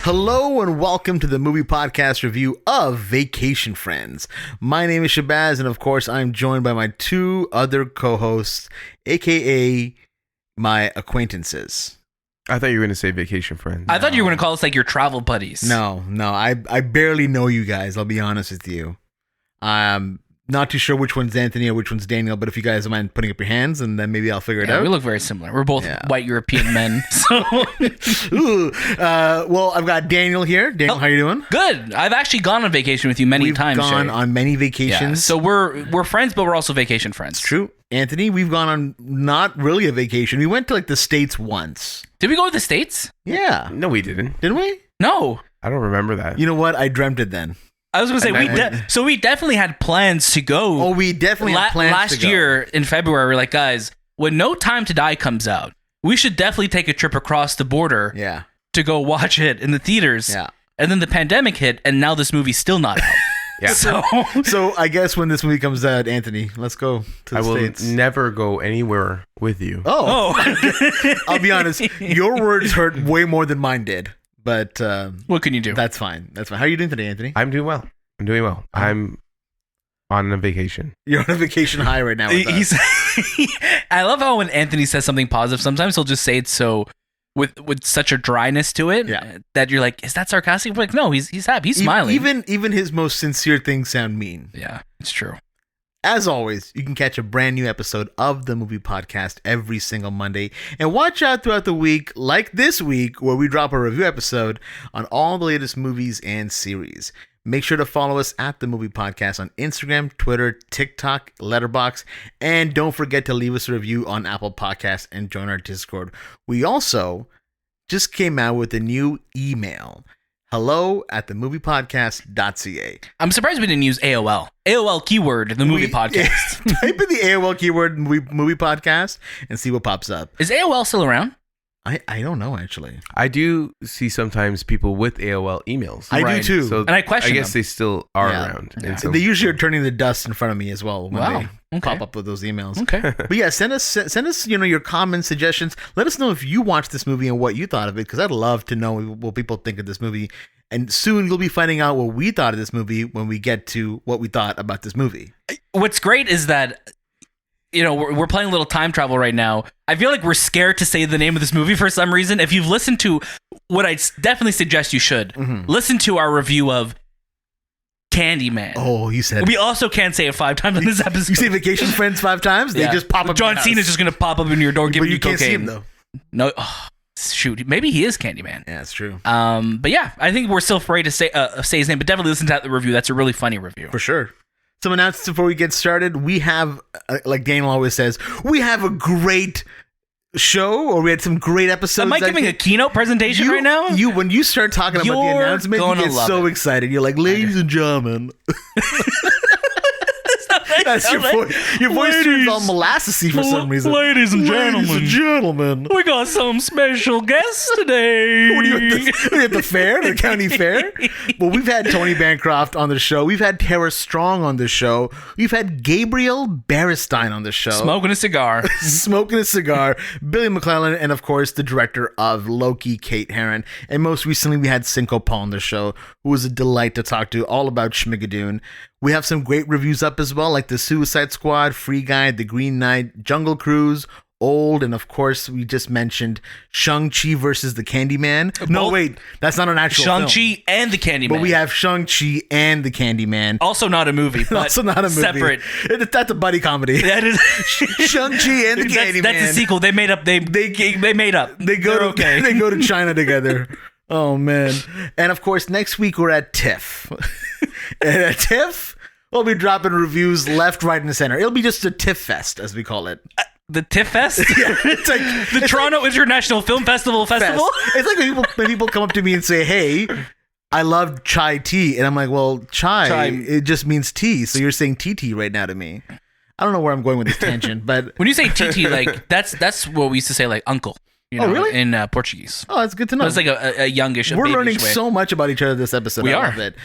Hello and welcome to the movie podcast review of Vacation Friends. My name is Shabazz, and of course I'm joined by my two other co-hosts, aka my acquaintances. I thought you were going to say Vacation Friends. I thought you were going to call us like your travel buddies. No, I barely know you guys, I'll be honest with you. Not too sure which one's Anthony or which one's Daniel, but if you guys don't mind putting up your hands, and then maybe I'll figure it out. We look very similar. We're both white European men. So. Well, I've got Daniel here. Daniel, how you doing? Good. I've actually gone on vacation with you many times. We've gone on many vacations. Yeah. So we're friends, but we're also vacation friends. True. Anthony, we've gone on not really a vacation. We went to like the States once. Did we go to the States? Yeah. No, we didn't. Didn't we? No. I don't remember that. You know what? I dreamt it then. I was going to say, we definitely had plans to go. Oh, we definitely had plans last to go. year in February, we're like, guys, when No Time to Die comes out, we should definitely take a trip across the border to go watch it in the theaters. Yeah. And then the pandemic hit, and now this movie's still not out. Yeah. So I guess when this movie comes out, Anthony, let's go to the States. I will never go anywhere with you. Oh. I'll be honest. Your words hurt way more than mine did. But what can you do? That's fine. That's fine. How are you doing today, Anthony? I'm doing well. I'm on a vacation. You're on a vacation high right now with us. I love how when Anthony says something positive, sometimes he'll just say it so with such a dryness to it that you're like, is that sarcastic? We're like, no, he's happy. He's smiling. Even his most sincere things sound mean. Yeah, it's true. As always, you can catch a brand new episode of the movie podcast every single Monday. And watch out throughout the week, like this week, where we drop a review episode on all the latest movies and series. Make sure to follow us at the movie podcast on Instagram, Twitter, TikTok, Letterboxd, and don't forget to leave us a review on Apple Podcasts and join our Discord. We also just came out with a new email. hello@themoviepodcast.ca. I'm surprised we didn't use AOL. AOL keyword, the movie podcast. Type in the AOL keyword movie podcast and see what pops up. Is AOL still around? I don't know, actually. I do see sometimes people with AOL emails. I do too. So and I question I guess them. They still are around. Yeah. They usually are turning the dust in front of me as well when they Okay. pop up with those emails. Okay. But yeah, send us your comments, suggestions. Let us know if you watched this movie and what you thought of it, because I'd love to know what people think of this movie. And soon you'll be finding out what we thought of this movie when we get to what we thought about this movie. What's great is that, we're playing a little time travel right now. I feel like we're scared to say the name of this movie for some reason. If you've listened to what I definitely suggest you should, listen to our review of Candyman. Oh, you said we also can't say it 5 times in this episode. You say Vacation Friends 5 times? They just pop up. John Cena's just going to pop up in your door giving you can't cocaine. see him, though. No. Oh, shoot. Maybe he is Candyman. Yeah, it's true. But yeah, I think we're still afraid to say his name, but definitely listen to the review. That's a really funny review. For sure. Some announcements before we get started. We have, like Daniel always says, we have a great show, or we had some great episodes. Am I giving a keynote presentation right now? When you start talking about the announcement, you get so excited. You're like, ladies and gentlemen. That's your voice. Your voice turns all molassesy for some reason. Ladies and gentlemen. We got some special guests today. What are you at the fair? The county fair? Well, we've had Tony Bancroft on the show. We've had Tara Strong on the show. We've had Gabriel Beristain on the show. Smoking a cigar. Billy McClellan, and of course, the director of Loki, Kate Herron. And most recently, we had Cinco Paul on the show, who was a delight to talk to, all about Schmigadoon. We have some great reviews up as well, like The Suicide Squad, Free Guy, The Green Knight, Jungle Cruise, Old, and of course, we just mentioned Shang-Chi versus the Candyman. No, wait, that's not an actual Shang-Chi and the Candyman. But we have Shang-Chi and the Candyman. Also not a movie, but also not a movie. Separate. That's a buddy comedy. That is Shang-Chi and the Candyman. That's a sequel. They made up. They made up. They go to China together. Oh, man. And of course, next week we're at TIFF. And at TIFF, we'll be dropping reviews left, right, and center. It'll be just a TIFF Fest, as we call it. The TIFF Fest? Yeah, it's like the Toronto International Film Festival. It's like when people come up to me and say, hey, I love chai tea. And I'm like, well, chai, it just means tea. So you're saying TT right now to me. I don't know where I'm going with this tangent, but... When you say TT, like, that's what we used to say, like, uncle. really? in Portuguese. Oh, that's good to know. It's like a youngish. We're babyish learning way. so much about each other this episode. We I are. love it.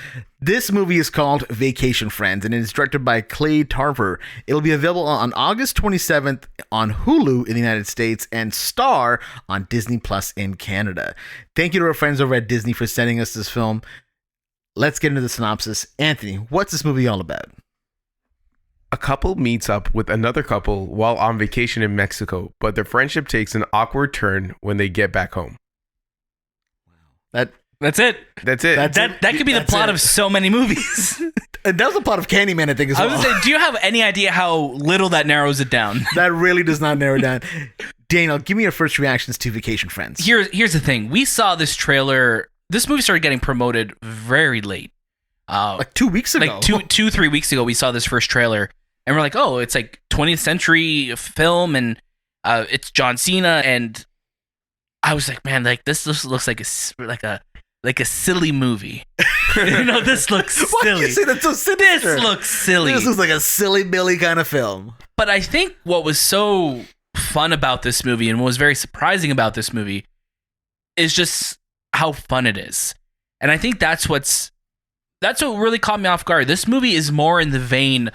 This movie is called Vacation Friends, and it is directed by Clay Tarver. It'll be available on August 27th on Hulu in the United States and Star on Disney Plus in Canada. Thank you to our friends over at Disney for sending us this film. Let's get into the synopsis. Anthony, what's this movie all about? A couple meets up with another couple while on vacation in Mexico, but their friendship takes an awkward turn when they get back home. That's it. That's it. That could be the plot of so many movies. And that was the plot of Candyman, I think, as I well. was gonna say, do you have any idea how little that narrows it down? That really does not narrow it down. Daniel, give me your first reactions to Vacation Friends. Here's the thing. We saw this trailer. This movie started getting promoted very late. Like 2 weeks ago. Like 3 weeks ago, we saw this first trailer. And we're like, oh, it's like 20th century film, and it's John Cena, and I was like, man, like this looks like a silly movie. This looks Why do silly. you say that's so sinister? This looks silly. This looks like a silly Billy kind of film. But I think what was so fun about this movie and what was very surprising about this movie is just how fun it is. And I think that's what really caught me off guard. This movie is more in the vein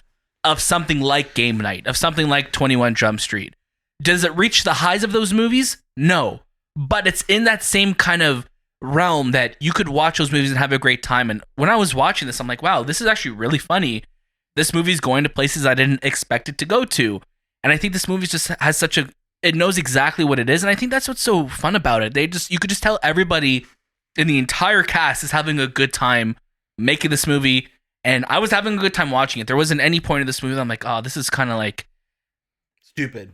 of something like Game Night, of something like 21 Jump Street. Does it reach the highs of those movies? No. But it's in that same kind of realm that you could watch those movies and have a great time. And when I was watching this, I'm like, wow, this is actually really funny. This movie's going to places I didn't expect it to go to. And I think this movie just has it knows exactly what it is. And I think that's what's so fun about it. You could just tell everybody in the entire cast is having a good time making this movie. And I was having a good time watching it. There wasn't any point in this movie that I'm like, oh, this is kind of like Stupid.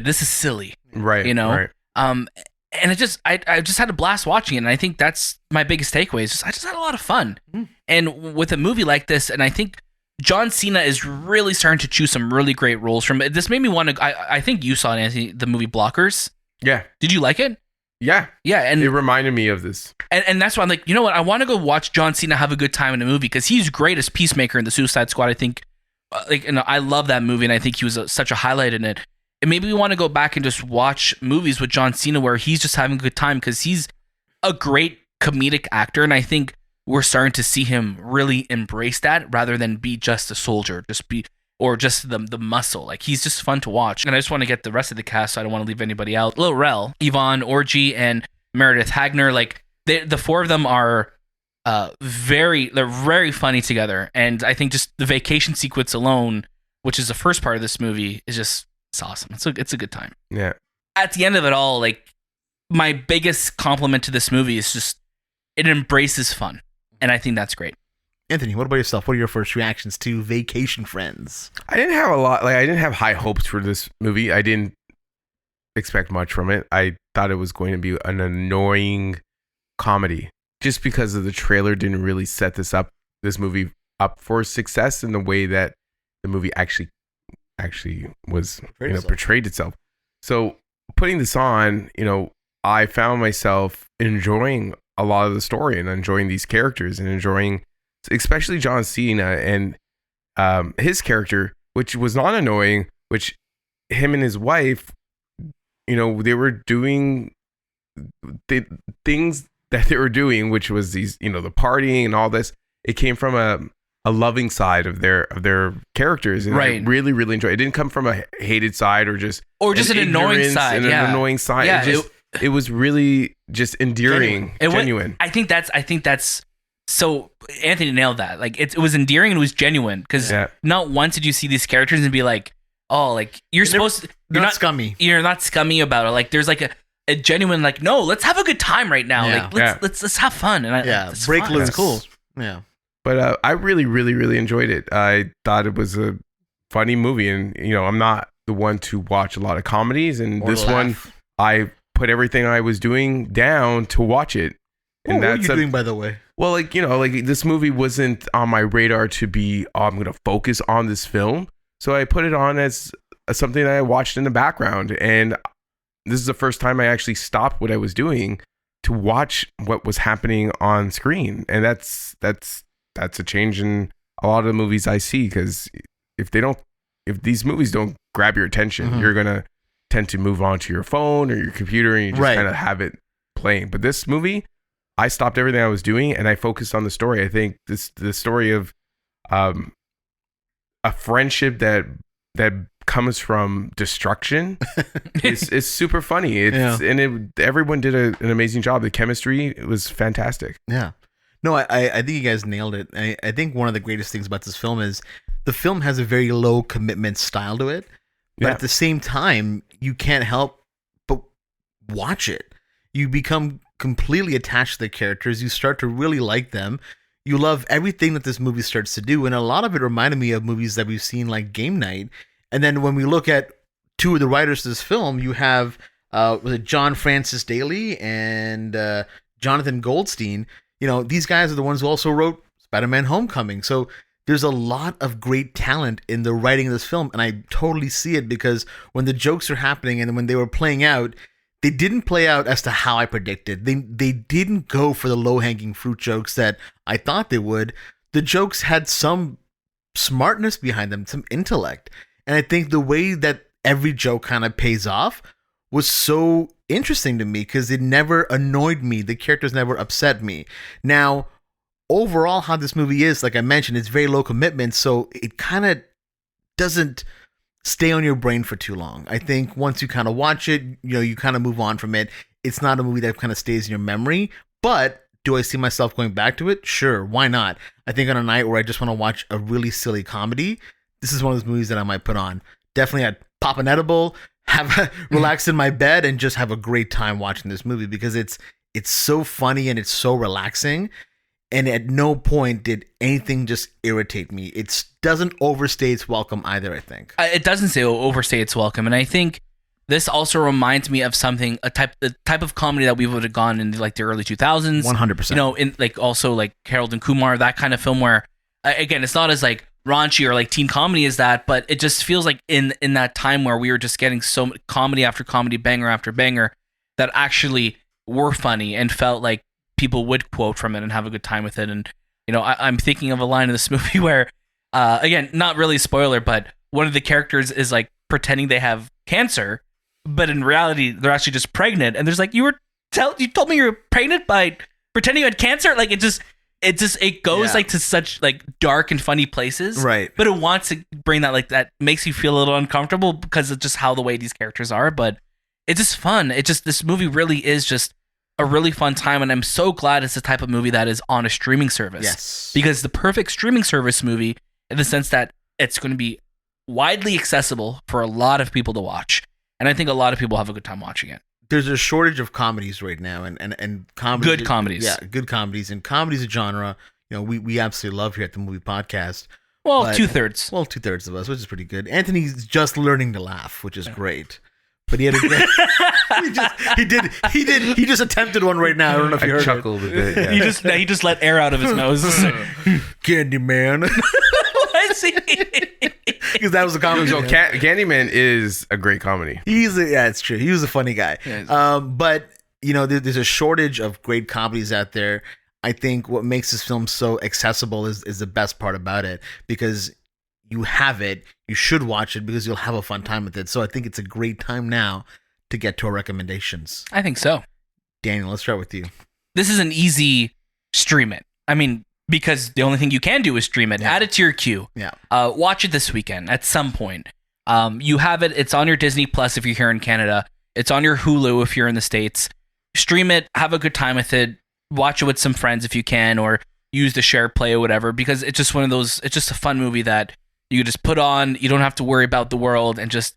This is silly. Right. Right. And I just had a blast watching it. And I think that's my biggest takeaway is I just had a lot of fun. And with a movie like this, and I think John Cena is really starting to choose some really great roles from it. This made me want to, I think you saw it, Anthony, the movie Blockers. Yeah. Did you like it? Yeah. Yeah. And it reminded me of this. And that's why I'm like, you know what? I want to go watch John Cena have a good time in a movie because he's great as Peacemaker in the Suicide Squad. I think, I love that movie, and I think he was such a highlight in it. And maybe we want to go back and just watch movies with John Cena where he's just having a good time because he's a great comedic actor, and I think we're starting to see him really embrace that rather than be just a soldier, just the muscle. Like, he's just fun to watch. And I just want to get the rest of the cast, so I don't want to leave anybody out. Lil Rel, Yvonne Orji, and Meredith Hagner, like the four of them are they're very funny together. And I think just the vacation sequence alone, which is the first part of this movie, is just it's awesome. It's a good time. Yeah. At the end of it all, like, my biggest compliment to this movie is just it embraces fun. And I think that's great. Anthony, what about yourself? What are your first reactions to Vacation Friends? I didn't have high hopes for this movie. I didn't expect much from it. I thought it was going to be an annoying comedy just because of the trailer didn't really set this movie up for success in the way that the movie actually was portrayed itself. So putting this on, I found myself enjoying a lot of the story and enjoying these characters and enjoying especially John Cena and his character, which was not annoying, which him and his wife, they were doing the things that they were doing, which was these, the partying and all this. It came from a loving side of their characters, and right. I really, really enjoyed it. It didn't come from a hated side or just an annoying side. And an annoying side. Yeah, it was really just endearing, genuine. I think that's so Anthony nailed that. Like, it was endearing and it was genuine because not once did you see these characters and be like, oh, like you're not scummy. You're not scummy about it. Like, there's like a genuine, like, no, let's have a good time right now. Yeah. Like, let's have fun. And break loose. It's cool. Yeah. But I really, really, really enjoyed it. I thought it was a funny movie, and I'm not the one to watch a lot of comedies, and this one I put everything I was doing down to watch it. And what are you doing, by the way? Well, like this movie wasn't on my radar to be, I'm going to focus on this film. So I put it on as something that I watched in the background. And this is the first time I actually stopped what I was doing to watch what was happening on screen. And that's a change in a lot of the movies I see, because if these movies don't grab your attention, you're going to tend to move on to your phone or your computer and you just kind of have it playing. But this movie, I stopped everything I was doing and I focused on the story. I think the story of a friendship that comes from destruction is super funny. Everyone did an amazing job. The chemistry was fantastic. Yeah. No, I think you guys nailed it. I think one of the greatest things about this film is the film has a very low commitment style to it. But at the same time, you can't help but watch it. You become completely attached to the characters. You start to really like them. You love everything that this movie starts to do. And a lot of it reminded me of movies that we've seen like Game Night. And then when we look at two of the writers of this film, you have was it John Francis Daley and Jonathan Goldstein. You know, these guys are the ones who also wrote Spider-Man Homecoming. So there's a lot of great talent in the writing of this film. And I totally see it because when the jokes are happening and when they were playing out, they didn't play out as to how I predicted. They didn't go for the low-hanging fruit jokes that I thought they would. The jokes had some smartness behind them, some intellect. And I think the way that every joke kind of pays off was so interesting to me because it never annoyed me. The characters never upset me. Now, overall, how this movie is, like I mentioned, it's very low commitment, so it kind of doesn't stay on your brain for too long. I think once you kind of watch it, you kind of move on from it. It's not a movie that kind of stays in your memory, but do I see myself going back to it? Sure, why not? I think on a night where I just want to watch a really silly comedy, this is one of those movies that I might put on. Definitely I'd pop an edible, relax in my bed, and just have a great time watching this movie because it's so funny and it's so relaxing. And at no point did anything just irritate me. It doesn't overstay its welcome either, I think. It doesn't say overstay its welcome. And I think this also reminds me of something, the type of comedy that we would have gone in like the early 2000s. 100%. In like also like Harold and Kumar, that kind of film where, again, it's not as like raunchy or like teen comedy as that, but it just feels like in that time where we were just getting so much comedy after comedy, banger after banger, that actually were funny and felt like people would quote from it and have a good time with it. And, I'm thinking of a line in this movie where, again, not really a spoiler, but one of the characters is like pretending they have cancer, but in reality, they're actually just pregnant. And there's like, you told me you were pregnant by pretending you had cancer? Like, it goes like to such like dark and funny places. Right. But it wants to bring that makes you feel a little uncomfortable because of just how the way these characters are. But it's just fun. This movie really is just a really fun time, and I'm so glad it's the type of movie that is on a streaming service. Yes. Because the perfect streaming service movie in the sense that it's going to be widely accessible for a lot of people to watch. And I think a lot of people have a good time watching it. There's a shortage of comedies right now, and comedy, good comedies. Yeah, good comedies. And comedy's a genre, we absolutely love here at the Movie Podcast. Well, 2/3. Well, 2/3 of us, which is pretty good. Anthony's just learning to laugh, which is great. But he had a great. He just attempted one right now. I don't know if you heard chuckled it. a bit. Yeah. He just let air out of his nose. Candyman. I see. Because that was a comedy. So Candyman is a great comedy. It's true. He was a funny guy. Yeah, but there's a shortage of great comedies out there. I think what makes this film so accessible is the best part about it, because you have it, you should watch it because you'll have a fun time with it. So I think it's a great time now to get to our recommendations. I think so. Daniel, let's start with you. This is an easy stream it. I mean, because the only thing you can do is stream it. Yeah. Add it to your queue. Yeah. Watch it this weekend at some point. You have it. It's on your Disney Plus if you're here in Canada. It's on your Hulu if you're in the States. Stream it. Have a good time with it. Watch it with some friends if you can, or use the share play or whatever, because it's just one of those, it's just a fun movie that you just put on. You don't have to worry about the world and just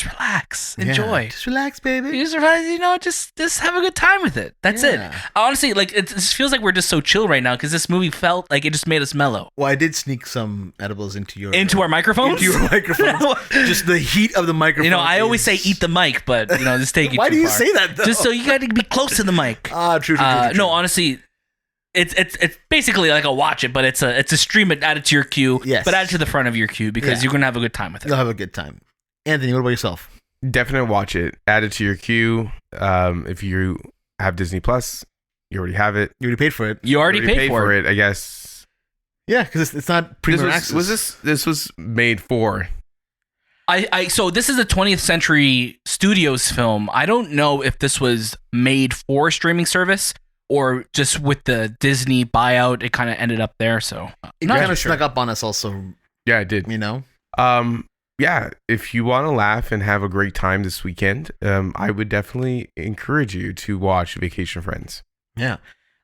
relax, enjoy. Yeah, just relax, baby. You just have a good time with it. That's it. Honestly, like it just feels like we're just so chill right now because this movie felt like it just made us mellow. Well, I did sneak some edibles into our microphones. Into your microphones. Just the heat of the microphone. I always say eat the mic, but just take it. Why too do you far. say that though? Just so you got to be close to the mic. True. No, honestly. It's basically like a watch it, but it's a stream it, add it to your queue. Yes. But add it to the front of your queue because you're gonna have a good time with it. You'll have a good time. Anthony, what about yourself? Definitely watch it. Add it to your queue. If you have Disney Plus, you already have it. You already paid for it. You already paid for it, I guess. Yeah, because it's not premium access. This was made for So this is a 20th Century Studios film. I don't know if this was made for a streaming service or just with the Disney buyout, it kind of ended up there. So it kind of snuck up on us also. Yeah, it did. You know? Yeah, if you want to laugh and have a great time this weekend, I would definitely encourage you to watch Vacation Friends. Yeah.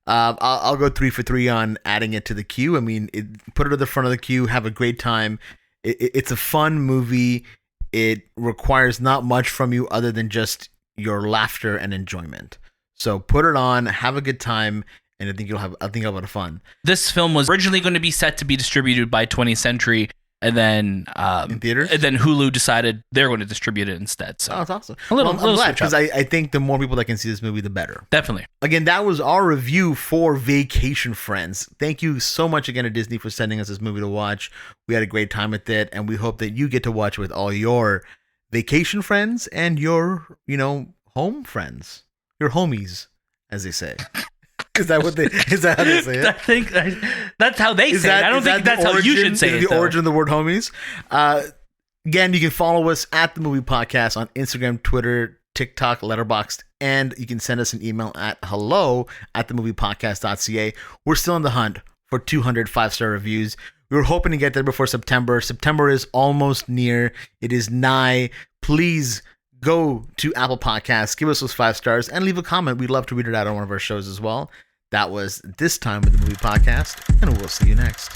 I'll go 3 for 3 on adding it to the queue. I mean, put it at the front of the queue, have a great time. It's a fun movie. It requires not much from you other than just your laughter and enjoyment. So put it on, have a good time, and I think you'll have a lot of fun. This film was originally going to be set to be distributed by 20th Century, and then in theaters, and then Hulu decided they're going to distribute it instead. So that's awesome. I'm glad because I think the more people that can see this movie, the better. Definitely. Again, that was our review for Vacation Friends. Thank you so much again to Disney for sending us this movie to watch. We had a great time with it, and we hope that you get to watch it with all your vacation friends and your, home friends, your homies, as they say. Is that how they say it? I think that's how they say it. I don't think that's how you should say it. The origin of the word homies. Again, you can follow us at the Movie Podcast on Instagram, Twitter, TikTok, Letterboxd, and you can send us an email at hello@themoviepodcast.ca. We're still on the hunt for 200 5-star reviews. We were hoping to get there before September. September is almost near. It is nigh. Please go to Apple Podcasts, give us those 5 stars, and leave a comment. We'd love to read it out on one of our shows as well. That was This Time with the Movie Podcast, and we'll see you next.